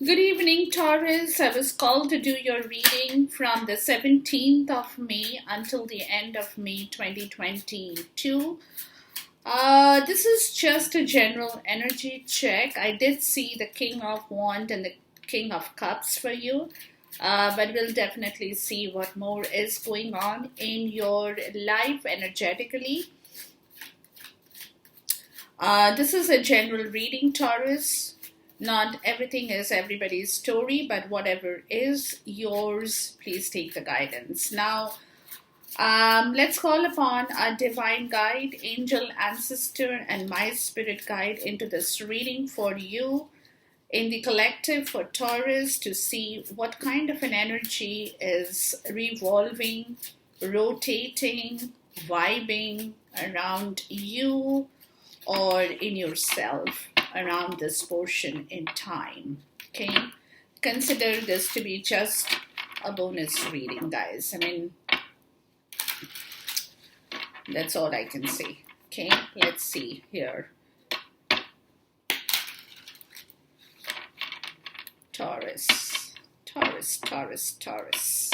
Good evening, Taurus. I was called to do your reading from the 17th of May until the end of May 2022. This is just a general energy check. I did see the King of Wands and the King of Cups for you, but we'll definitely see what more is going on in your life energetically. This is a general reading, Taurus. Not everything is everybody's story, but whatever is yours, please take the guidance. Now, let's call upon our divine guide, angel, ancestor, and my spirit guide into this reading for you in the collective for Taurus to see what kind of an energy is revolving, rotating, vibing around you or in yourself around this portion in time. Okay, consider this to be just a bonus reading, guys. I mean, that's all I can say. Okay, let's see here. Taurus, Taurus, Taurus, Taurus.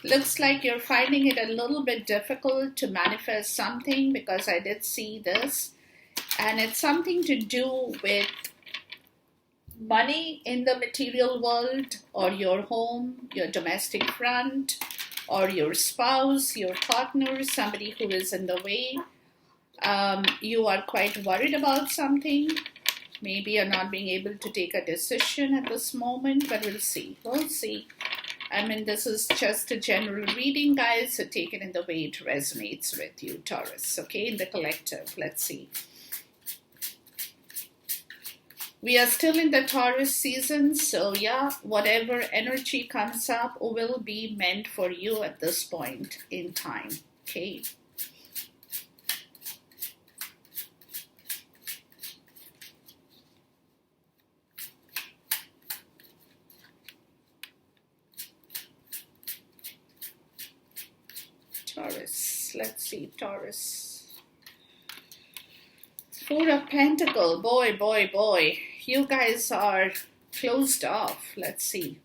Looks like you're finding it a little bit difficult to manifest something, because I did see this. And it's something to do with money in the material world, or your home, your domestic front, or your spouse, your partner, somebody who is in the way. You are quite worried about something. Maybe you're not being able to take a decision at this moment, but we'll see. We'll see. I mean, this is just a general reading, guys, so take it in the way it resonates with you, Taurus, okay, in the collective. Let's see. We are still in the Taurus season, so yeah, whatever energy comes up will be meant for you at this point in time, okay? Taurus, let's see, Taurus. Four of Pentacles, boy, boy, boy. You guys are closed off. Let's see.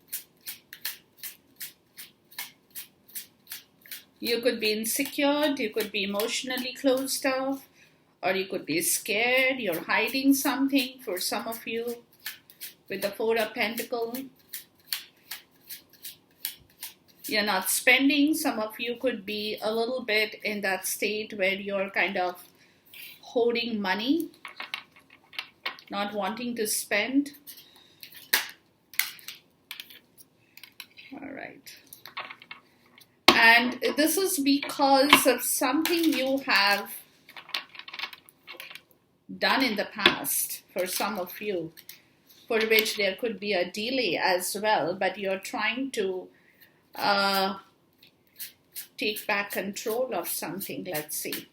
You could be insecure, you could be emotionally closed off, or you could be scared. You're hiding something for some of you with the Four of Pentacles. You're not spending. Some of you could be a little bit in that state where you're kind of holding money, not wanting to spend. All right. And this is because of something you have done in the past for some of you, for which there could be a delay as well, but you're trying to take back control of something. Let's see.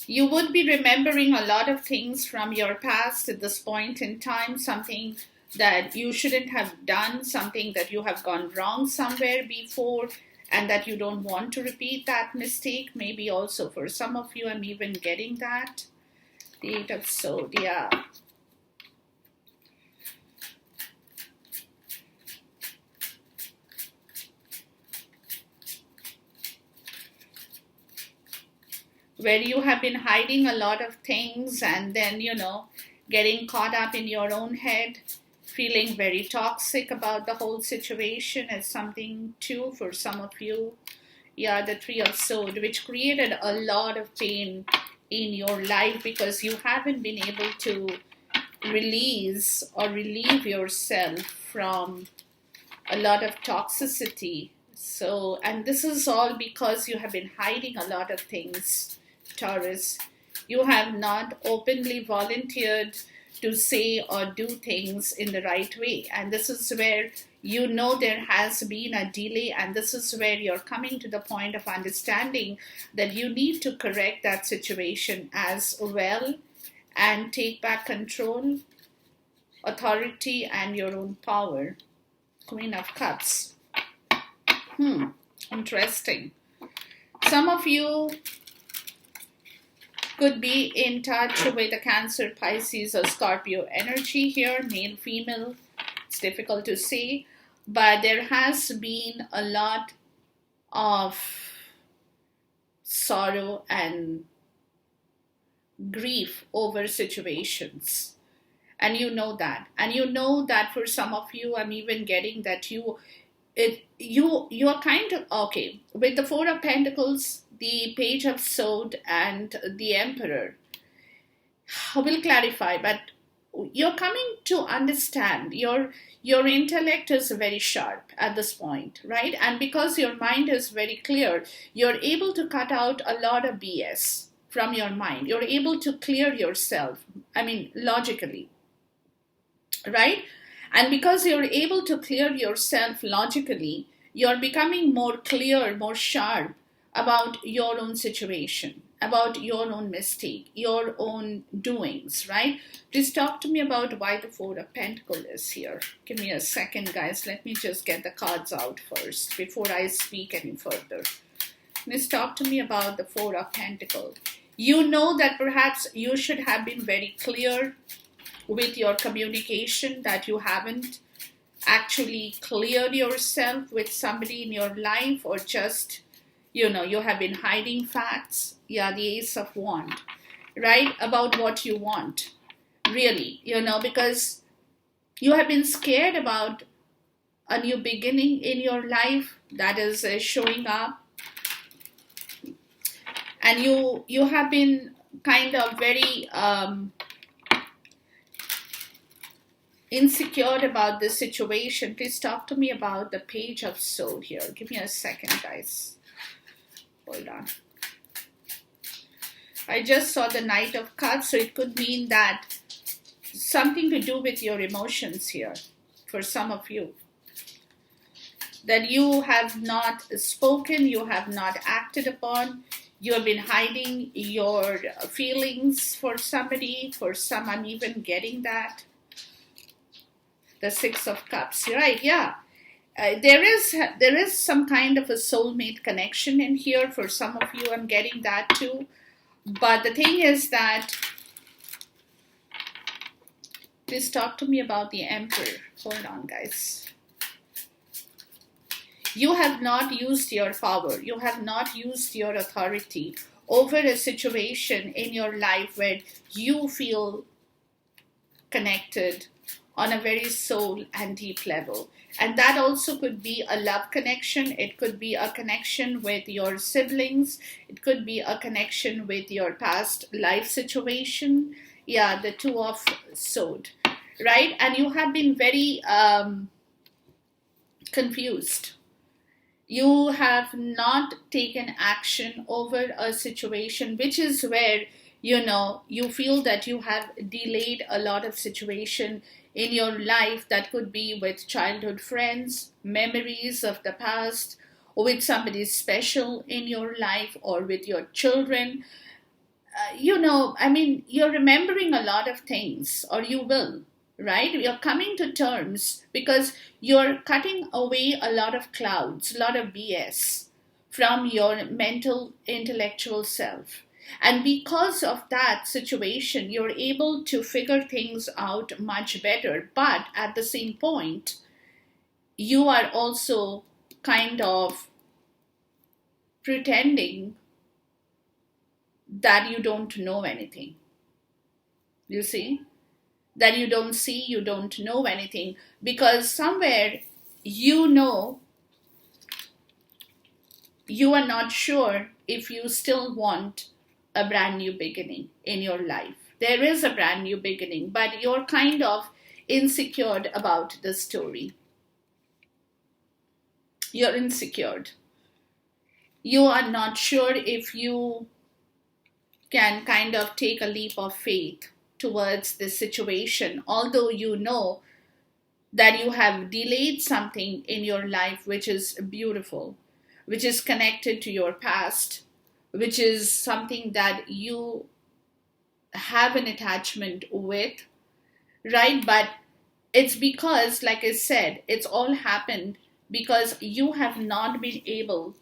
You would be remembering a lot of things from your past at this point in time, something that you shouldn't have done, something that you have gone wrong somewhere before, and that you don't want to repeat that mistake. Maybe also for some of you, I'm even getting that. The Eight of Swords, yeah. Where you have been hiding a lot of things and then, getting caught up in your own head, feeling very toxic about the whole situation is something too for some of you. Yeah, the Three of Swords, which created a lot of pain in your life because you haven't been able to release or relieve yourself from a lot of toxicity. So, and this is all because you have been hiding a lot of things, Taurus. You have not openly volunteered to say or do things in the right way. And this is where there has been a delay, and this is where you're coming to the point of understanding that you need to correct that situation as well and take back control, authority, and your own power. Queen of Cups. Interesting. Some of you Could be in touch with a Cancer, Pisces, or Scorpio energy here, male, female. It's difficult to say, but there has been a lot of sorrow and grief over situations. And you know that. And you know that for some of you, I'm even getting that you're kind of okay with the Four of Pentacles, the Page of Swords, and the Emperor. I will clarify, but you're coming to understand your intellect is very sharp at this point, right? And because your mind is very clear, you're able to cut out a lot of BS from your mind. You're able to clear yourself, logically, right? And because you're able to clear yourself logically, you're becoming more clear, more sharp about your own situation, about your own mistake, your own doings, right? Please talk to me about why the Four of Pentacles is here. Give me a second, guys. Let me just get the cards out first before I speak any further. Please talk to me about the Four of Pentacles. You know that perhaps you should have been very clear with your communication, that you haven't actually cleared yourself with somebody in your life, or just, you have been hiding facts. Yeah, the Ace of Wands, right? About what you want, really, because you have been scared about a new beginning in your life that is showing up. And you have been kind of very insecure about this situation. Please talk to me about the Page of Swords here. Give me a second, guys. Hold on. I just saw the Knight of Cups, so it could mean that something to do with your emotions here for some of you. That you have not spoken, you have not acted upon. You have been hiding your feelings for somebody. For some, I'm even getting that. The Six of Cups, right? Yeah. There is some kind of a soulmate connection in here. For some of you, I'm getting that too. But the thing is that, please talk to me about the Emperor. Hold on, guys. You have not used your power. You have not used your authority over a situation in your life where you feel connected on a very soul and deep level. And that also could be a love connection. It could be a connection with your siblings. It could be a connection with your past life situation. Yeah, the Two of Swords, right? And you have been very confused. You have not taken action over a situation, which is where, you feel that you have delayed a lot of situation in your life. That could be with childhood friends, memories of the past, or with somebody special in your life, or with your children. You're remembering a lot of things, or you will, right? You're coming to terms because you're cutting away a lot of clouds, a lot of BS from your mental, intellectual self. And because of that situation, you're able to figure things out much better. But at the same point, you are also kind of pretending that you don't know anything. You see? That you don't see, you don't know anything. Because somewhere, you are not sure if you still want a brand new beginning in your life. There is a brand new beginning, but you're kind of insecure about the story. You're insecure. You are not sure if you can kind of take a leap of faith towards this situation, although you know that you have delayed something in your life which is beautiful, which is connected to your past, which is something that you have an attachment with, right? But it's because, like I said, it's all happened because you have not been able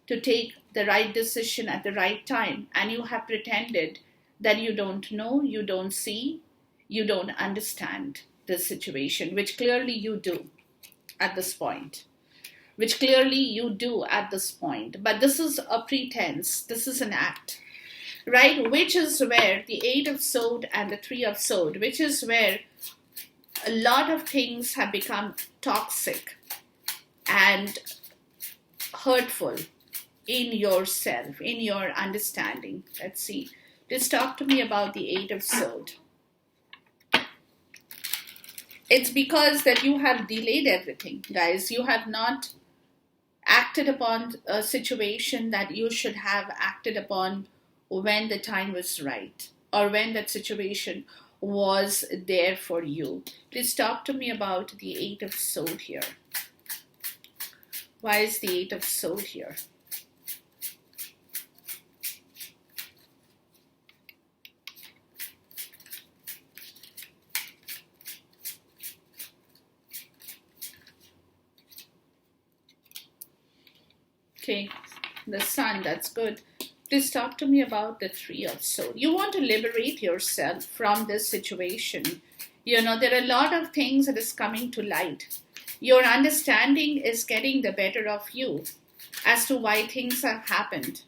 to take the right decision at the right time, and you have pretended that you don't know, you don't see, you don't understand the situation, which clearly you do at this point. Which clearly you do at this point. But this is a pretense, this is an act, right? Which is where the Eight of Swords and the Three of Swords, which is where a lot of things have become toxic and hurtful in yourself, in your understanding. Let's see. Just talk to me about the Eight of Swords. It's because that you have delayed everything, guys. You have not acted upon a situation that you should have acted upon when the time was right, or when that situation was there for you. Please talk to me about the Eight of Swords here. Why is the Eight of Swords here? Okay, the Sun, that's good. Please talk to me about the Three of Swords. You want to liberate yourself from this situation. You know, there are a lot of things that is coming to light. Your understanding is getting the better of you as to why things have happened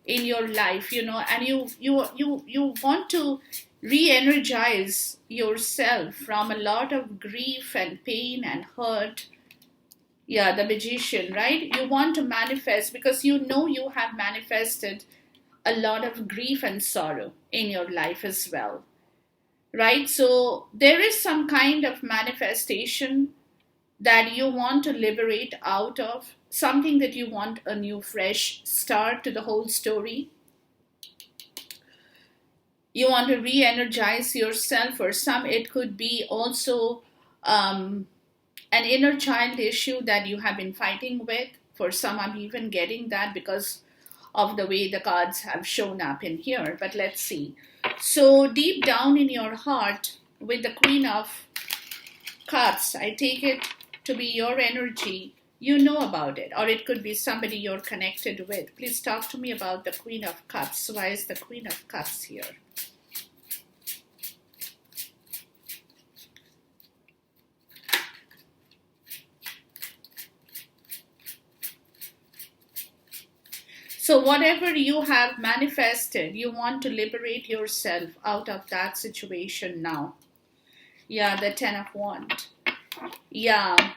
in your life, you know, and you want to re-energize yourself from a lot of grief and pain and hurt. Yeah, the Magician, right? You want to manifest because you know you have manifested a lot of grief and sorrow in your life as well, right? So there is some kind of manifestation that you want to liberate out of, something that you want a new fresh start to the whole story. You want to re-energize yourself. For some, it could be also an inner child issue that you have been fighting with. For some, I'm even getting that because of the way the cards have shown up in here. But let's see. So deep down in your heart, with the Queen of Cups, I take it to be your energy. You know about it, or it could be somebody you're connected with. Please talk to me about the Queen of Cups. Why is the Queen of Cups here? So whatever you have manifested, you want to liberate yourself out of that situation now. Yeah, the Ten of Wands. Yeah.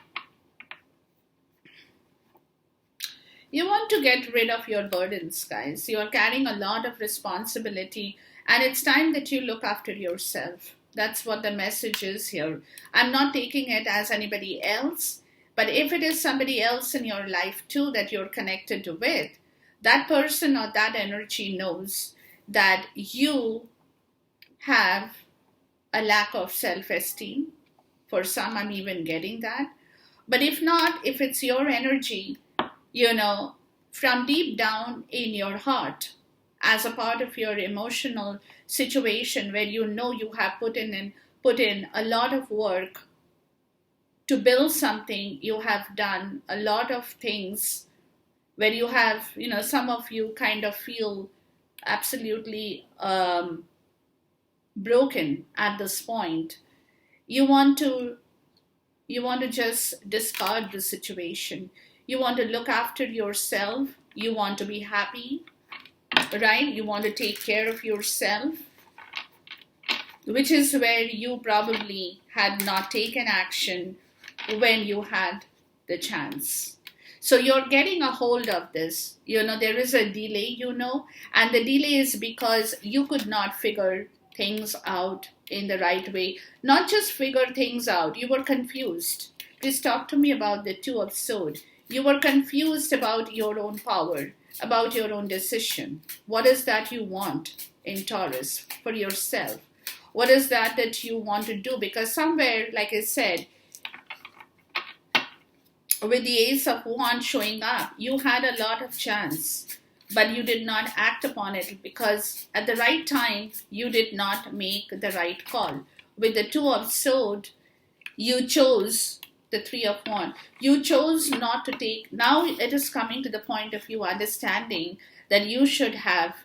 You want to get rid of your burdens, guys. You are carrying a lot of responsibility, and it's time that you look after yourself. That's what the message is here. I'm not taking it as anybody else, but if it is somebody else in your life too that you're connected with, that person or that energy knows that you have a lack of self-esteem. For some, I'm even getting that. But if not, if it's your energy, you know, from deep down in your heart, as a part of your emotional situation where you know you have put in a lot of work to build something, you have done a lot of things where you have, you know, some of you kind of feel absolutely broken at this point. You want to just discard the situation. You want to look after yourself. You want to be happy, right? You want to take care of yourself, which is where you probably had not taken action when you had the chance. So you're getting a hold of this. You know, there is a delay, you know, and the delay is because you could not figure things out in the right way. Not just figure things out, you were confused. Please talk to me about the Two of Swords. You were confused about your own power, about your own decision. What is that you want in Taurus for yourself? What is that you want to do? Because somewhere, like I said, with the Ace of Wands showing up, you had a lot of chance, but you did not act upon it because at the right time, you did not make the right call. With the Two of Swords, you chose the Three of Wands. You chose not to take. Now it is coming to the point of you understanding that you should have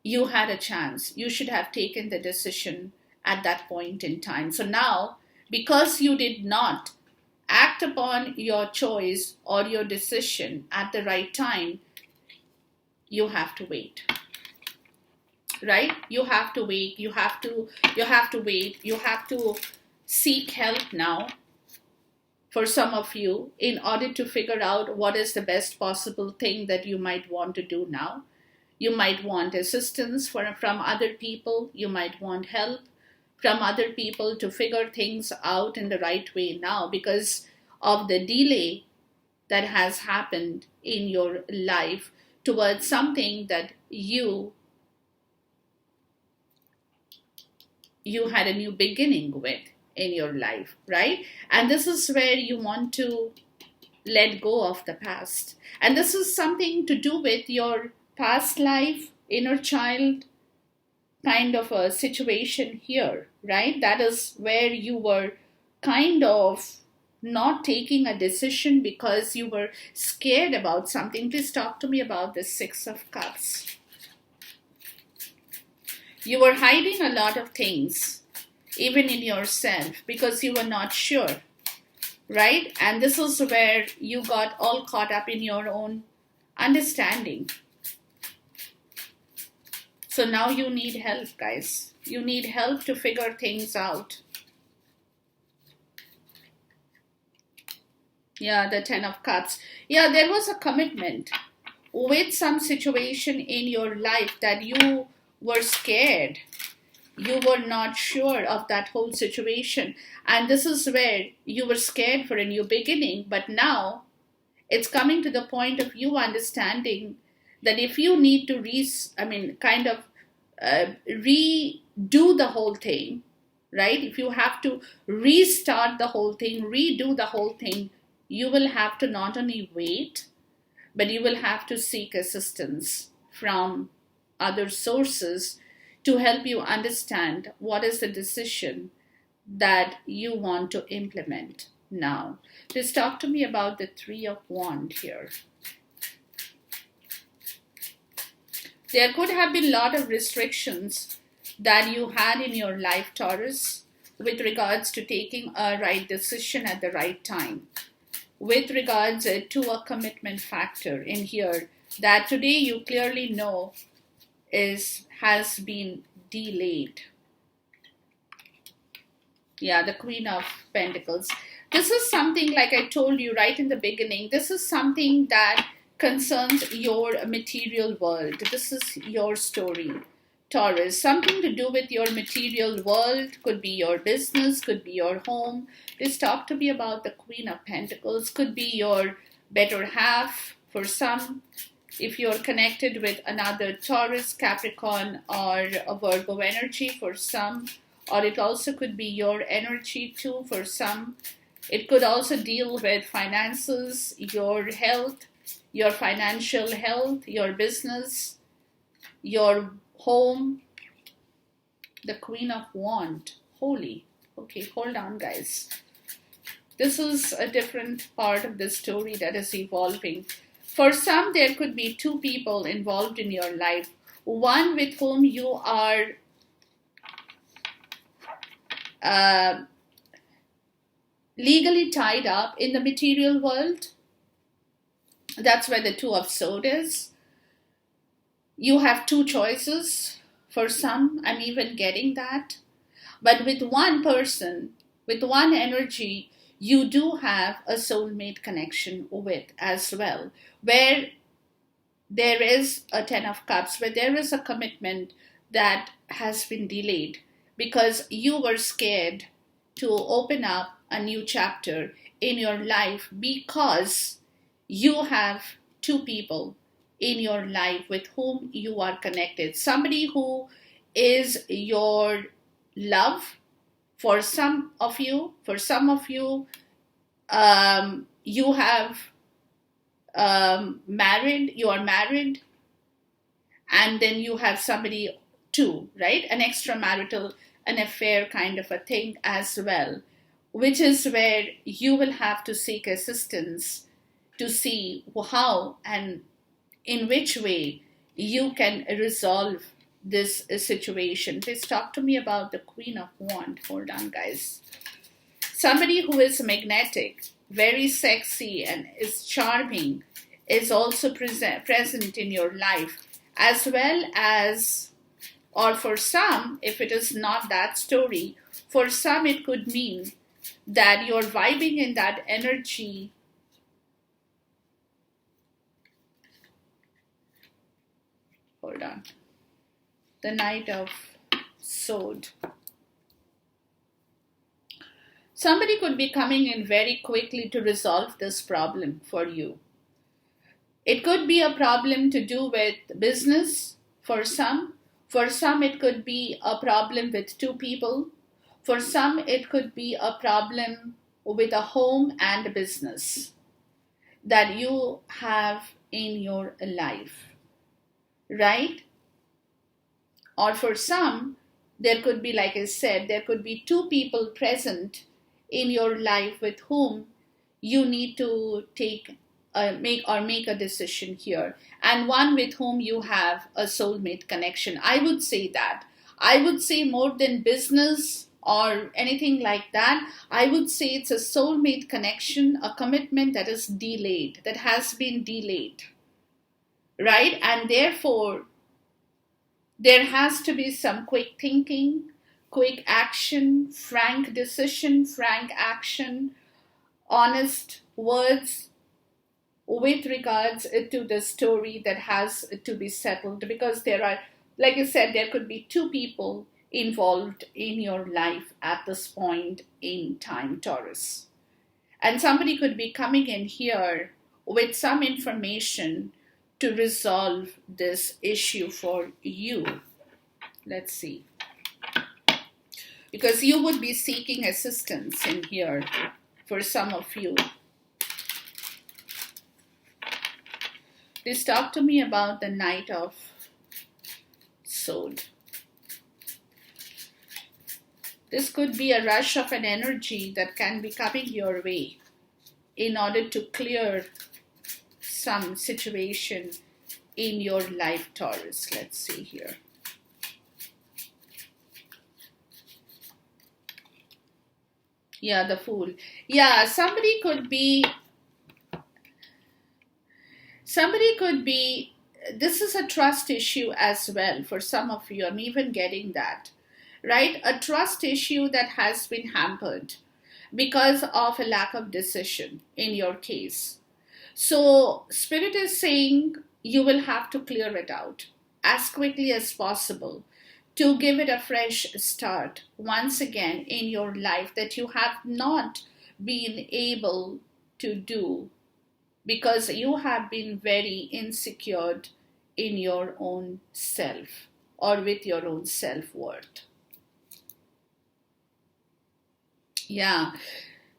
you had a chance. You should have taken the decision at that point in time. So now, because you did not act upon your choice or your decision at the right time, you have to wait. Right? You have to wait. You have to wait. You have to seek help now, for some of you, in order to figure out what is the best possible thing that you might want to do now. You might want assistance from other people. You might want help from other people to figure things out in the right way now, because of the delay that has happened in your life towards something that you had a new beginning with in your life, right? And this is where you want to let go of the past. And this is something to do with your past life, inner child kind of a situation here, right? That is where you were kind of not taking a decision because you were scared about something. Please talk to me about the Six of Cups. You were hiding a lot of things, even in yourself, because you were not sure, right? And this is where you got all caught up in your own understanding. So now you need help, guys. You need help to figure things out. Yeah, the Ten of Cups. Yeah, there was a commitment with some situation in your life that you were scared. You were not sure of that whole situation. And this is where you were scared for a new beginning. But now it's coming to the point of you understanding that if you need to redo the whole thing, right? If you have to restart the whole thing, redo the whole thing, you will have to not only wait, but you will have to seek assistance from other sources to help you understand what is the decision that you want to implement now. Please talk to me about the Three of Wands here. There could have been a lot of restrictions that you had in your life, Taurus, with regards to taking a right decision at the right time. With regards to a commitment factor in here that today you clearly know has been delayed. Yeah, the Queen of Pentacles. This is something, like I told you right in the beginning, this is something that concerns your material world. This is your story, Taurus. Something to do with your material world. Could be your business, could be your home. Please talk to me about the Queen of Pentacles. Could be your better half for some. If you're connected with another Taurus, Capricorn, or a Virgo energy for some. Or it also could be your energy too for some. It could also deal with finances, your health, your financial health, your business, your home. The Queen of Wands. Holy. Okay, hold on, guys. This is a different part of the story that is evolving. For some, there could be two people involved in your life. One with whom you are legally tied up in the material world. That's where the Two of Swords is. You have two choices. For some, I'm even getting that. But with one person, with one energy, you do have a soulmate connection with as well, where there is a Ten of Cups, where there is a commitment that has been delayed because you were scared to open up a new chapter in your life because you have two people in your life with whom you are connected. Somebody who is your love. For some of you, you have you are married, and then you have somebody too, right? An extramarital, an affair kind of a thing as well, which is where you will have to seek assistance to see how and in which way you can resolve this situation. Please talk to me about the Queen of Wands. Hold on, guys. Somebody who is magnetic, very sexy, and is charming is also present in your life, as well as, or for some, if it is not that story, for some it could mean that you're vibing in that energy. Hold on. The Knight of Swords. Somebody could be coming in very quickly to resolve this problem for you. It could be a problem to do with business for some. For some, it could be a problem with two people. For some, it could be a problem with a home and a business that you have in your life, right? Or for some, there could be, like I said, there could be two people present in your life with whom you need to make a decision here, and one with whom you have a soulmate connection. I would say that. I would say more than business or anything like that. I would say it's a soulmate connection, a commitment that is delayed, that has been delayed, right? And therefore, there has to be some quick thinking, quick action, frank decision, frank action, honest words with regards to the story that has to be settled. Because there are, like I said, there could be two people involved in your life at this point in time, Taurus. And somebody could be coming in here with some information to resolve this issue for you. Let's see. Because you would be seeking assistance in here for some of you. Please talk to me about the Knight of Swords. This could be a rush of an energy that can be coming your way in order to clear some situation in your life, Taurus. Let's see here. Yeah, the Fool. Yeah, somebody could be, this is a trust issue as well for some of you. I'm even getting that, right? A trust issue that has been hampered because of a lack of decision in your case. So Spirit is saying you will have to clear it out as quickly as possible to give it a fresh start once again in your life that you have not been able to do because you have been very insecure in your own self or with your own self-worth. Yeah.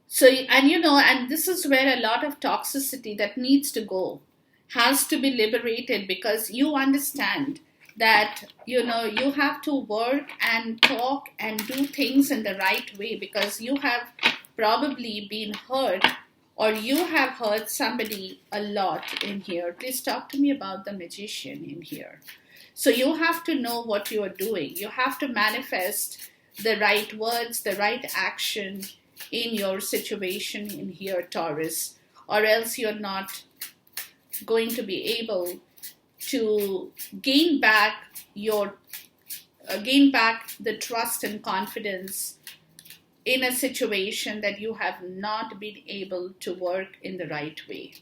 So, and this is where a lot of toxicity that needs to go has to be liberated, because you understand that, you have to work and talk and do things in the right way, because you have probably been hurt or you have hurt somebody a lot in here. Please talk to me about the Magician in here. So you have to know what you are doing. You have to manifest the right words, the right action in your situation in here, Taurus, or else you're not going to be able to gain back the trust and confidence in a situation that you have not been able to work in the right way.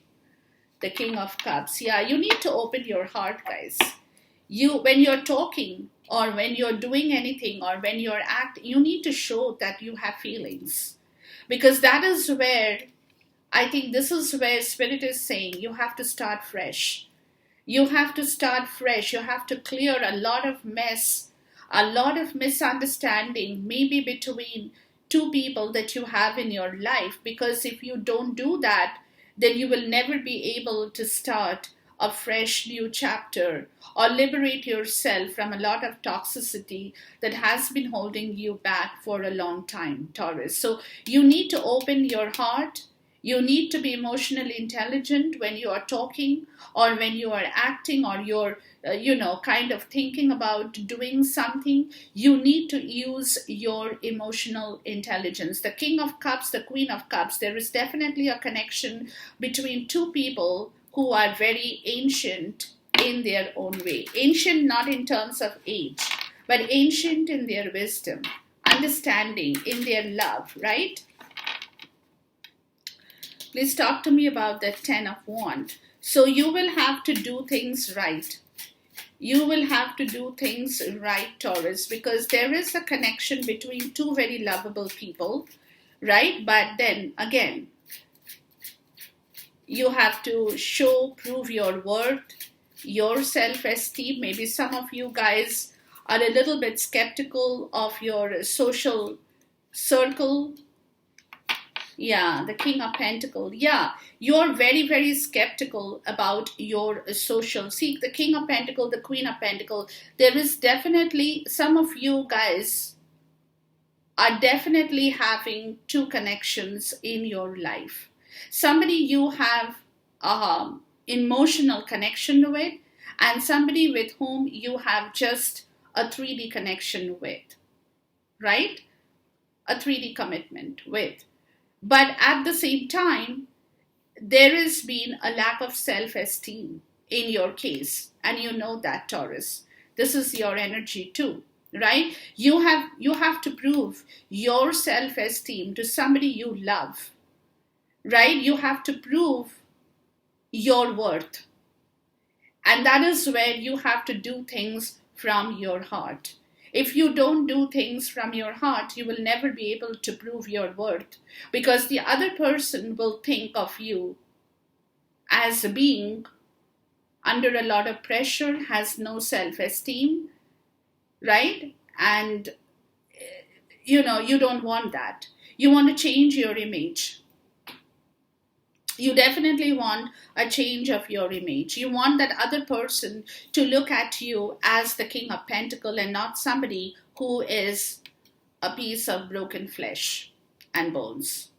The King of Cups. Yeah, you need to open your heart, guys. When you're talking or when you're doing anything or when you're acting, you need to show that you have feelings. Because that is where, I think this is where Spirit is saying you have to start fresh. You have to start fresh. You have to clear a lot of mess, a lot of misunderstanding, maybe between two people that you have in your life. Because if you don't do that, then you will never be able to start a fresh new chapter or liberate yourself from a lot of toxicity that has been holding you back for a long time, Taurus. So you need to open your heart. You need to be emotionally intelligent when you are talking or when you are acting or you're, kind of thinking about doing something. You need to use your emotional intelligence. The King of Cups, the Queen of Cups, there is definitely a connection between two people who are very ancient in their own way. Ancient not in terms of age, but ancient in their wisdom, understanding, in their love, right? Please talk to me about the Ten of Wands. So you will have to do things right. You will have to do things right, Taurus, because there is a connection between two very lovable people, right? But then again, you have to prove your worth, your self-esteem. Maybe some of you guys are a little bit skeptical of your social circle. Yeah, the King of Pentacles. Yeah, you're very, very skeptical about your social. See, the King of Pentacles, the Queen of Pentacles, there is definitely, some of you guys are definitely having two connections in your life. Somebody you have emotional connection with, and somebody with whom you have just a 3D connection with, right? A 3D commitment with. But at the same time, there has been a lack of self-esteem in your case. And you know that, Taurus. This is your energy too, right? You have to prove your self-esteem to somebody you love, right? You have to prove your worth. And that is where you have to do things from your heart. If you don't do things from your heart, you will never be able to prove your worth, because the other person will think of you as being under a lot of pressure, has no self-esteem, right? And you don't want that. You want to change your image. You definitely want a change of your image. You want that other person to look at you as the King of Pentacles and not somebody who is a piece of broken flesh and bones.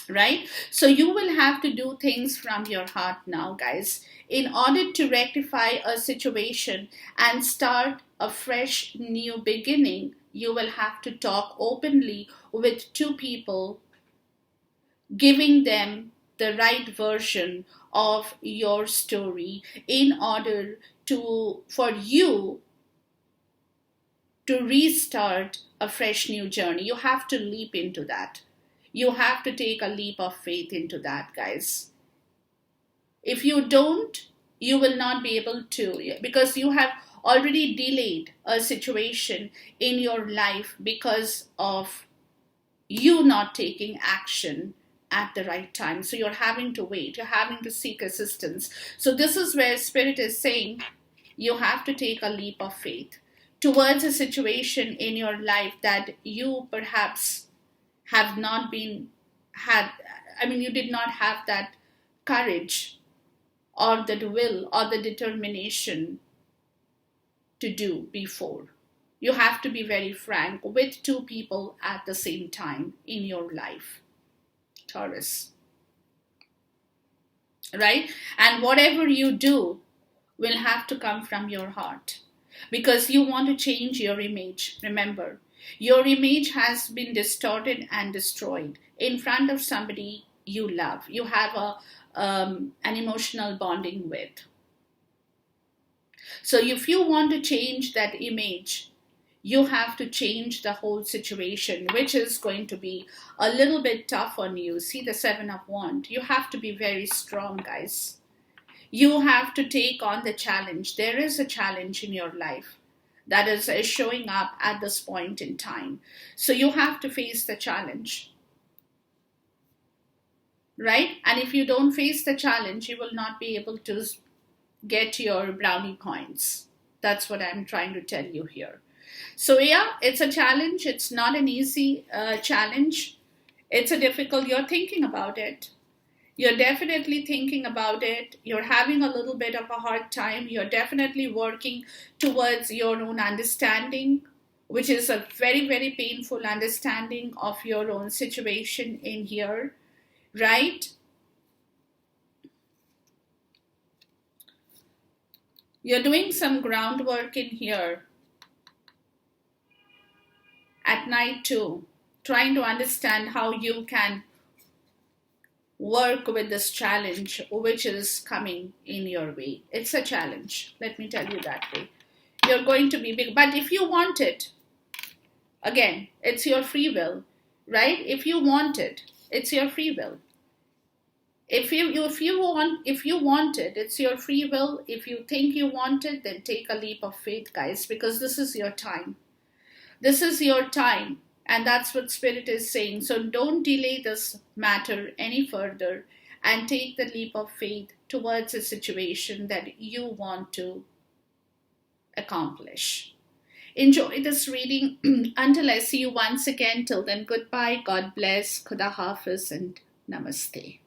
Right? So you will have to do things from your heart now, guys, in order to rectify a situation and start a fresh new beginning. You will have to talk openly with two people, giving them the right version of your story in order for you to restart a fresh new journey. You have to leap into that. You have to take a leap of faith into that, guys. If you don't, you will not be able to, because you have already delayed a situation in your life because of you not taking action at the right time. So you're having to wait, you're having to seek assistance. So this is where Spirit is saying you have to take a leap of faith towards a situation in your life that you perhaps have not you did not have that courage or the will or the determination to do before. You have to be very frank with two people at the same time in your life, Taurus. Right? And whatever you do will have to come from your heart, because you want to change your image. Remember, your image has been distorted and destroyed in front of somebody you love, you have an emotional bonding with. So if you want to change that image, you have to change the whole situation, which is going to be a little bit tough on you. See the Seven of Wands. You have to be very strong, guys. You have to take on the challenge. There is a challenge in your life that is showing up at this point in time. So you have to face the challenge, right? And if you don't face the challenge, you will not be able to get your brownie points. That's what I'm trying to tell you here. So yeah, it's a challenge. It's not an easy challenge. It's a difficult, you're thinking about it. You're definitely thinking about it. You're having a little bit of a hard time. You're definitely working towards your own understanding which is a very, very painful understanding of your own situation in here, right? You're doing some groundwork in here at night too, trying to understand how you can work with this challenge which is coming in your way. It's a challenge, let me tell you that way. You're going to be big, but if you want it, again, it's your free will, right? If you want it, it's your free will. If you want it, it's your free will. If you think you want it, then take a leap of faith, guys, because this is your time. This is your time, and that's what Spirit is saying. So don't delay this matter any further and take the leap of faith towards a situation that you want to accomplish. Enjoy this reading. Until I see you once again, till then, goodbye, God bless, Khuda Hafiz, and Namaste.